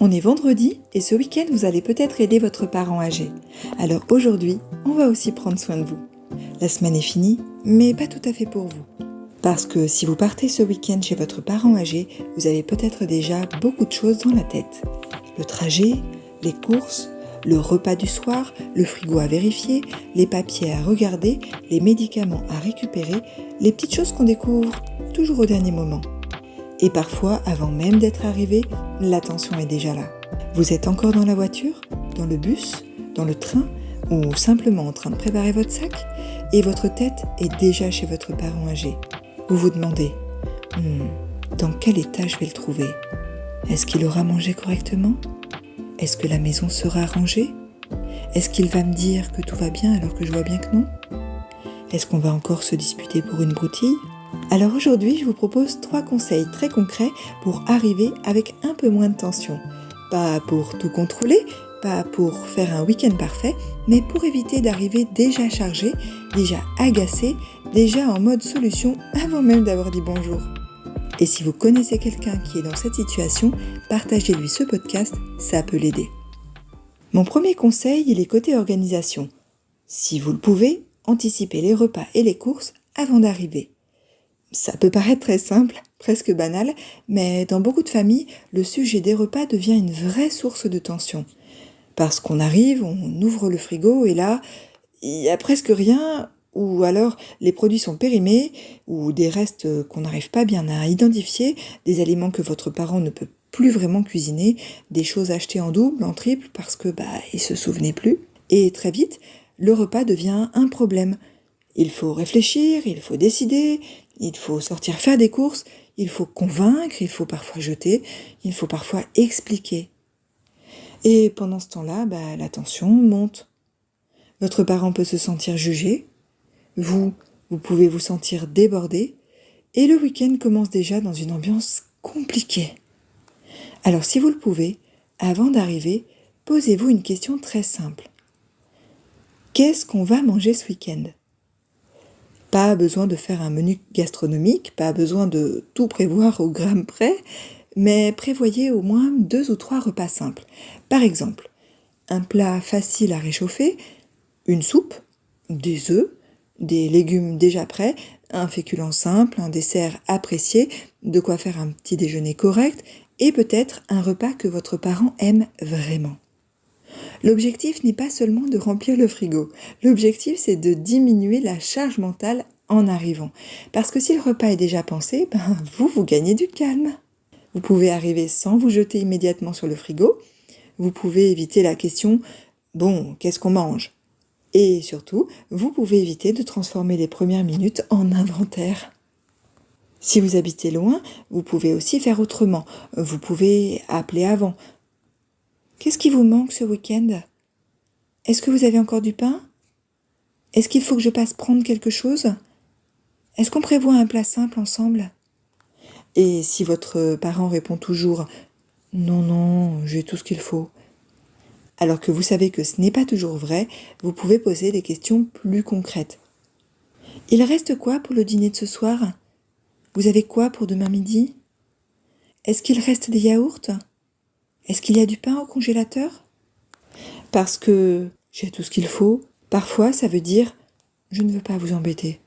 On est vendredi et ce week-end, vous allez peut-être aider votre parent âgé. Alors aujourd'hui, on va aussi prendre soin de vous. La semaine est finie, mais pas tout à fait pour vous. Parce que si vous partez ce week-end chez votre parent âgé, vous avez peut-être déjà beaucoup de choses dans la tête. Le trajet, les courses, le repas du soir, le frigo à vérifier, les papiers à regarder, les médicaments à récupérer, les petites choses qu'on découvre toujours au dernier moment. Et parfois, avant même d'être arrivé, la tension est déjà là. Vous êtes encore dans la voiture, dans le bus, dans le train ou simplement en train de préparer votre sac et votre tête est déjà chez votre parent âgé. Vous vous demandez dans quel état je vais le trouver ? Est-ce qu'il aura mangé correctement ? Est-ce que la maison sera rangée ? Est-ce qu'il va me dire que tout va bien alors que je vois bien que non ? Est-ce qu'on va encore se disputer pour une broutille ? Alors aujourd'hui, je vous propose 3 conseils très concrets pour arriver avec un peu moins de tension. Pas pour tout contrôler, pas pour faire un week-end parfait, mais pour éviter d'arriver déjà chargé, déjà agacé, déjà en mode solution avant même d'avoir dit bonjour. Et si vous connaissez quelqu'un qui est dans cette situation, partagez-lui ce podcast, ça peut l'aider. Mon premier conseil, il est côté organisation. Si vous le pouvez, anticipez les repas et les courses avant d'arriver. Ça peut paraître très simple, presque banal, mais dans beaucoup de familles, le sujet des repas devient une vraie source de tension. Parce qu'on arrive, on ouvre le frigo et là, il n'y a presque rien, ou alors les produits sont périmés, ou des restes qu'on n'arrive pas bien à identifier, des aliments que votre parent ne peut plus vraiment cuisiner, des choses achetées en double, en triple, parce que il se souvenait plus. Et très vite, le repas devient un problème. Il faut réfléchir, il faut décider, il faut sortir faire des courses, il faut convaincre, il faut parfois jeter, il faut parfois expliquer. Et pendant ce temps-là, la tension monte. Votre parent peut se sentir jugé, vous pouvez vous sentir débordé, et le week-end commence déjà dans une ambiance compliquée. Alors si vous le pouvez, avant d'arriver, posez-vous une question très simple. Qu'est-ce qu'on va manger ce week-end ? Pas besoin de faire un menu gastronomique, pas besoin de tout prévoir au gramme près, mais prévoyez au moins 2 ou 3 repas simples. Par exemple, un plat facile à réchauffer, une soupe, des œufs, des légumes déjà prêts, un féculent simple, un dessert apprécié, de quoi faire un petit déjeuner correct et peut-être un repas que votre parent aime vraiment. L'objectif n'est pas seulement de remplir le frigo. L'objectif, c'est de diminuer la charge mentale en arrivant. Parce que si le repas est déjà pensé, vous gagnez du calme. Vous pouvez arriver sans vous jeter immédiatement sur le frigo. Vous pouvez éviter la question « Bon, qu'est-ce qu'on mange ?» Et surtout, vous pouvez éviter de transformer les premières minutes en inventaire. Si vous habitez loin, vous pouvez aussi faire autrement. Vous pouvez appeler avant. Qu'est-ce qui vous manque ce week-end ? Est-ce que vous avez encore du pain ? Est-ce qu'il faut que je passe prendre quelque chose ? Est-ce qu'on prévoit un plat simple ensemble ? Et si votre parent répond toujours « Non, j'ai tout ce qu'il faut », alors que vous savez que ce n'est pas toujours vrai, vous pouvez poser des questions plus concrètes. Il reste quoi pour le dîner de ce soir ? Vous avez quoi pour demain midi ? Est-ce qu'il reste des yaourts ? Est-ce qu'il y a du pain au congélateur ? Parce que j'ai tout ce qu'il faut, parfois ça veut dire « je ne veux pas vous embêter »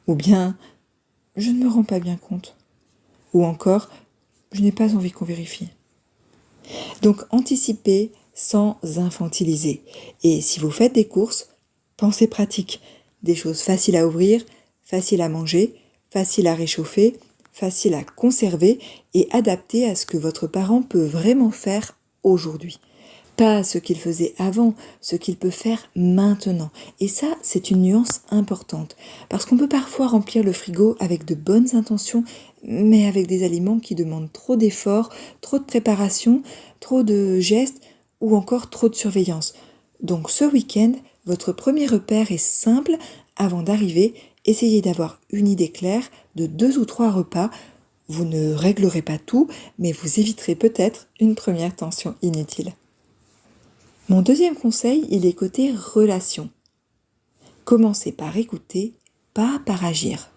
ou bien « je ne me rends pas bien compte » ou encore « je n'ai pas envie qu'on vérifie ». Donc anticipez sans infantiliser. Et si vous faites des courses, pensez pratique. Des choses faciles à ouvrir, faciles à manger, faciles à réchauffer, faciles à conserver et adaptées à ce que votre parent peut vraiment faire aujourd'hui. Pas ce qu'il faisait avant, ce qu'il peut faire maintenant. Et ça, c'est une nuance importante. Parce qu'on peut parfois remplir le frigo avec de bonnes intentions, mais avec des aliments qui demandent trop d'efforts, trop de préparation, trop de gestes ou encore trop de surveillance. Donc ce week-end, votre premier repère est simple. Avant d'arriver, essayez d'avoir une idée claire de 2 ou 3 repas. Vous ne réglerez pas tout, mais vous éviterez peut-être une première tension inutile. Mon deuxième conseil, il est côté relation. Commencez par écouter, pas par agir.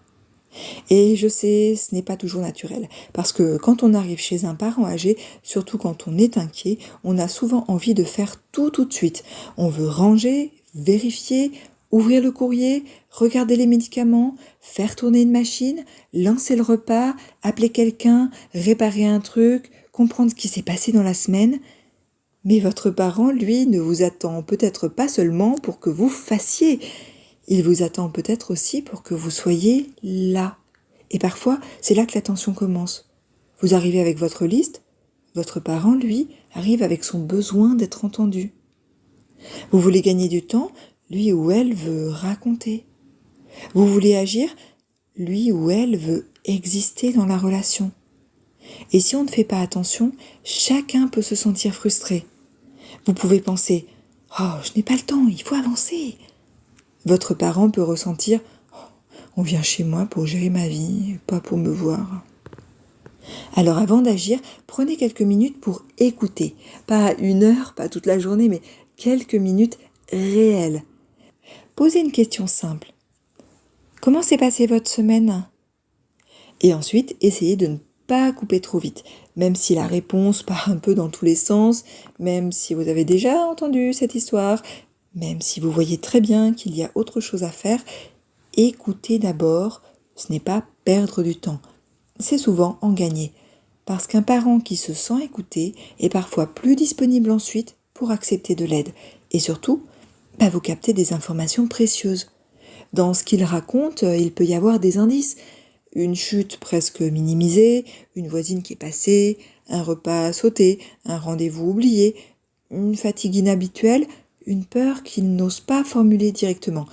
Et je sais, ce n'est pas toujours naturel, parce que quand on arrive chez un parent âgé, surtout quand on est inquiet, on a souvent envie de faire tout de suite. On veut ranger, vérifier, ouvrir le courrier, regarder les médicaments, faire tourner une machine, lancer le repas, appeler quelqu'un, réparer un truc, comprendre ce qui s'est passé dans la semaine. Mais votre parent, lui, ne vous attend peut-être pas seulement pour que vous fassiez, il vous attend peut-être aussi pour que vous soyez là. Et parfois, c'est là que la tension commence. Vous arrivez avec votre liste, votre parent, lui, arrive avec son besoin d'être entendu. Vous voulez gagner du temps, lui ou elle veut raconter. Vous voulez agir, lui ou elle veut exister dans la relation. Et si on ne fait pas attention, chacun peut se sentir frustré. Vous pouvez penser « Oh, je n'ai pas le temps, il faut avancer !» Votre parent peut ressentir « Oh, on vient chez moi pour gérer ma vie, pas pour me voir. » Alors avant d'agir, prenez quelques minutes pour écouter. Pas 1 heure, pas toute la journée, mais quelques minutes réelles. Posez une question simple. Comment s'est passée votre semaine ? Et ensuite, essayez de ne pas couper trop vite, même si la réponse part un peu dans tous les sens, même si vous avez déjà entendu cette histoire, même si vous voyez très bien qu'il y a autre chose à faire, écoutez d'abord, ce n'est pas perdre du temps, c'est souvent en gagner, parce qu'un parent qui se sent écouté est parfois plus disponible ensuite pour accepter de l'aide, et surtout, vous captez des informations précieuses. Dans ce qu'il raconte, il peut y avoir des indices, une chute presque minimisée, une voisine qui est passée, un repas sauté, un rendez-vous oublié, une fatigue inhabituelle, une peur qu'il n'ose pas formuler directement.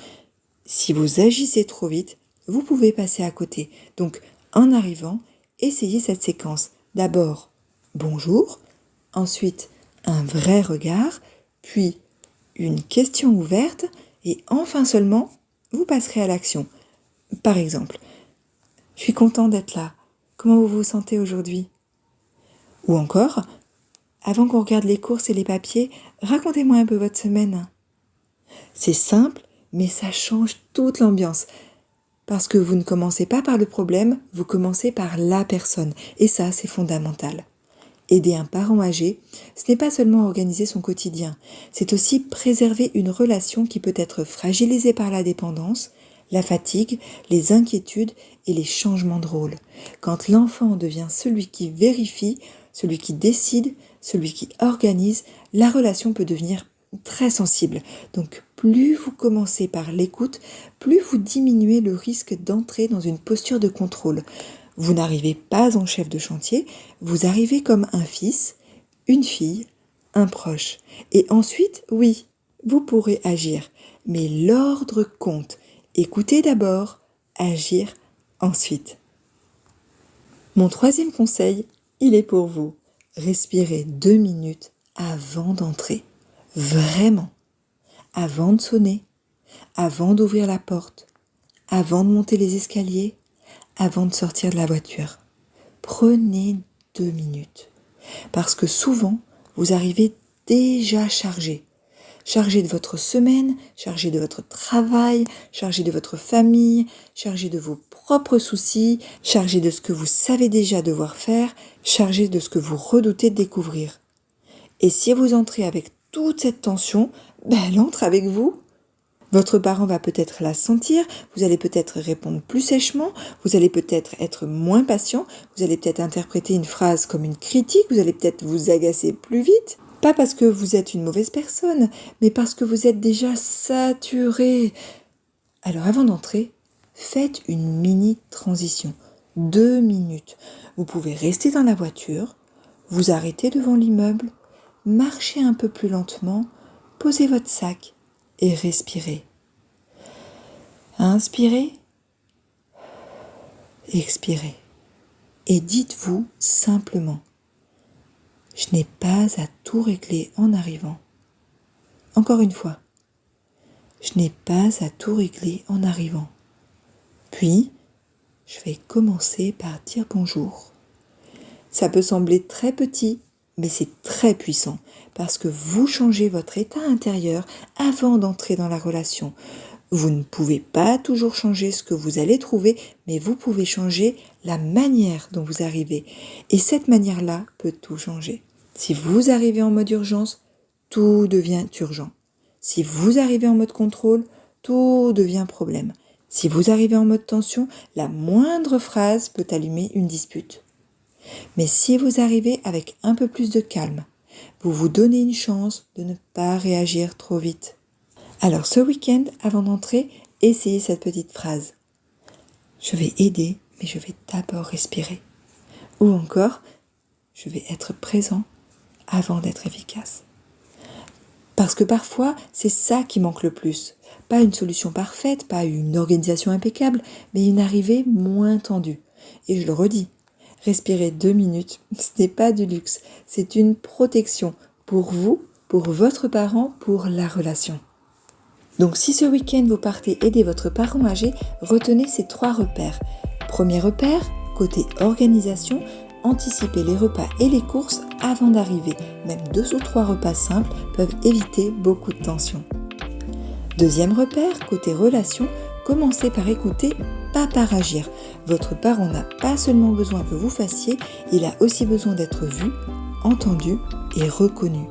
Si vous agissez trop vite, vous pouvez passer à côté. Donc, en arrivant, essayez cette séquence. D'abord, bonjour, ensuite un vrai regard, puis une question ouverte, et enfin seulement, vous passerez à l'action. Par exemple, je suis content d'être là. Comment vous vous sentez aujourd'hui ? Ou encore, avant qu'on regarde les courses et les papiers, racontez-moi un peu votre semaine. C'est simple, mais ça change toute l'ambiance. Parce que vous ne commencez pas par le problème, vous commencez par la personne. Et ça, c'est fondamental. Aider un parent âgé, ce n'est pas seulement organiser son quotidien, c'est aussi préserver une relation qui peut être fragilisée par la dépendance, la fatigue, les inquiétudes et les changements de rôle. Quand l'enfant devient celui qui vérifie, celui qui décide, celui qui organise, la relation peut devenir très sensible. Donc plus vous commencez par l'écoute, plus vous diminuez le risque d'entrer dans une posture de contrôle. Vous n'arrivez pas en chef de chantier, vous arrivez comme un fils, une fille, un proche. Et ensuite, oui, vous pourrez agir. Mais l'ordre compte. Écoutez d'abord, agir ensuite. Mon 3e conseil, il est pour vous. Respirez 2 minutes avant d'entrer. Vraiment. Avant de sonner, avant d'ouvrir la porte, avant de monter les escaliers, avant de sortir de la voiture. Prenez 2 minutes. Parce que souvent, vous arrivez déjà chargé. Chargé de votre semaine, chargé de votre travail, chargé de votre famille, chargé de vos propres soucis, chargé de ce que vous savez déjà devoir faire, chargé de ce que vous redoutez de découvrir. Et si vous entrez avec toute cette tension, elle entre avec vous. Votre parent va peut-être la sentir, vous allez peut-être répondre plus sèchement, vous allez peut-être être moins patient, vous allez peut-être interpréter une phrase comme une critique, vous allez peut-être vous agacer plus vite. Pas parce que vous êtes une mauvaise personne, mais parce que vous êtes déjà saturé. Alors avant d'entrer, faites une mini transition. 2 minutes. Vous pouvez rester dans la voiture, vous arrêter devant l'immeuble, marcher un peu plus lentement, posez votre sac et respirez. Inspirez, expirez. Et dites-vous simplement, je n'ai pas à tout régler en arrivant. Encore une fois, je n'ai pas à tout régler en arrivant. Puis, je vais commencer par dire bonjour. Ça peut sembler très petit, mais c'est très puissant parce que vous changez votre état intérieur avant d'entrer dans la relation. Vous ne pouvez pas toujours changer ce que vous allez trouver, mais vous pouvez changer la manière dont vous arrivez. Et cette manière-là peut tout changer. Si vous arrivez en mode urgence, tout devient urgent. Si vous arrivez en mode contrôle, tout devient problème. Si vous arrivez en mode tension, la moindre phrase peut allumer une dispute. Mais si vous arrivez avec un peu plus de calme, vous vous donnez une chance de ne pas réagir trop vite. Alors ce week-end, avant d'entrer, essayez cette petite phrase. Je vais aider, mais je vais d'abord respirer. Ou encore, je vais être présent avant d'être efficace. Parce que parfois, c'est ça qui manque le plus. Pas une solution parfaite, pas une organisation impeccable, mais une arrivée moins tendue. Et je le redis, respirer 2 minutes, ce n'est pas du luxe, c'est une protection pour vous, pour votre parent, pour la relation. Donc si ce week-end vous partez aider votre parent âgé, retenez ces 3 repères. Premier repère, côté organisation, anticipez les repas et les courses avant d'arriver. Même 2 ou 3 repas simples peuvent éviter beaucoup de tension. Deuxième repère, côté relation, commencez par écouter, pas par agir. Votre parent n'a pas seulement besoin que vous fassiez, il a aussi besoin d'être vu, entendu et reconnu.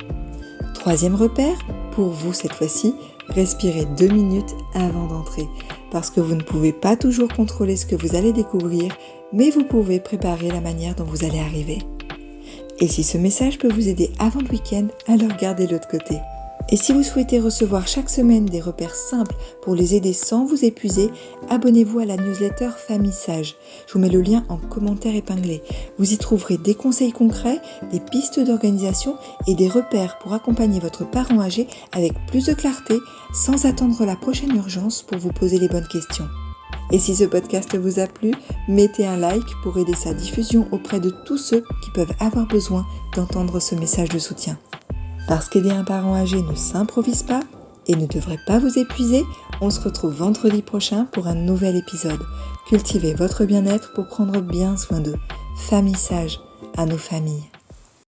Troisième repère, pour vous cette fois-ci, respirez 2 minutes avant d'entrer. Parce que vous ne pouvez pas toujours contrôler ce que vous allez découvrir, mais vous pouvez préparer la manière dont vous allez arriver. Et si ce message peut vous aider avant le week-end, alors gardez-le de côté. Et si vous souhaitez recevoir chaque semaine des repères simples pour les aider sans vous épuiser, abonnez-vous à la newsletter Famille Sage. Je vous mets le lien en commentaire épinglé. Vous y trouverez des conseils concrets, des pistes d'organisation et des repères pour accompagner votre parent âgé avec plus de clarté, sans attendre la prochaine urgence pour vous poser les bonnes questions. Et si ce podcast vous a plu, mettez un like pour aider sa diffusion auprès de tous ceux qui peuvent avoir besoin d'entendre ce message de soutien. Parce qu'aider un parent âgé ne s'improvise pas et ne devrait pas vous épuiser, on se retrouve vendredi prochain pour un nouvel épisode. Cultivez votre bien-être pour prendre bien soin d'eux. Famille Sage, à nos familles.